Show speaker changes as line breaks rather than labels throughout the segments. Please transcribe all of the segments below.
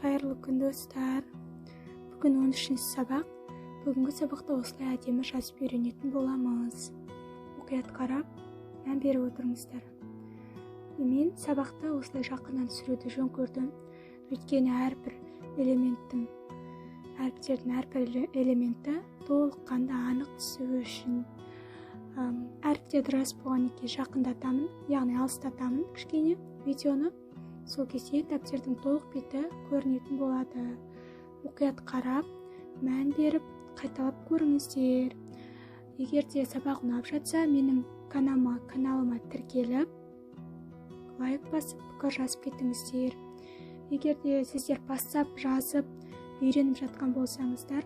Қайырлы күн достар. Бүгін 13-ші сабақ. Бүгінгі сабақта осылай әдемі жазып үйренетін боламыз. Мұқият қарап, мән беріп отырыңыздар. Мен сабақта осылай жақыннан түсіруді жөн көрдім. Өйткені әріптердің әрбір элементі толыққанды анық түсуі үшін. Әріптерді рас болған екен жақындатамын, яғни алыстатамын кішкене видеоны. Сол кезде дәптердің толық беті көрінетін болады. Мұқият қарап, мән беріп, қайталап көріңіздер. Егер де сабақ ұнап жатса, менің каналыма тіркеліп, лайк басып, пікір жазып кетіңіздер. Егер де сіздер бастап жазып, үйреніп жатқан болсаңыздар,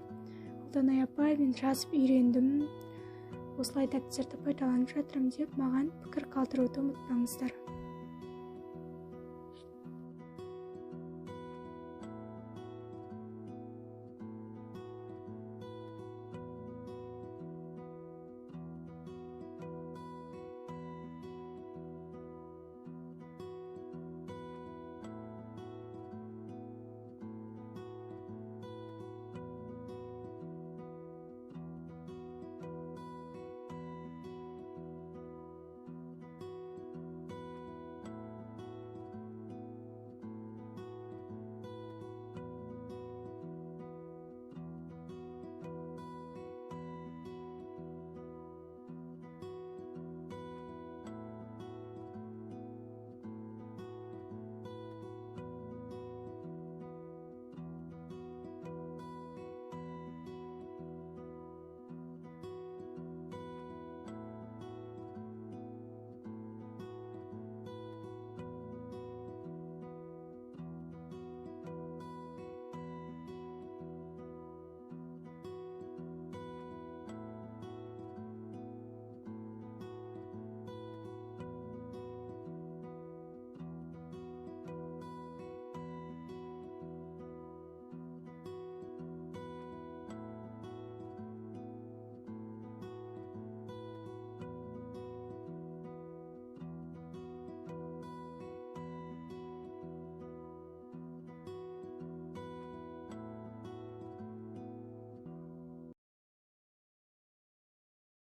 Ұлданай апай, мен жазып үйрендім, осылай дәптерді пайдаланып жатырмын деп маған пікір қалдыруды ұмытпаңыздар.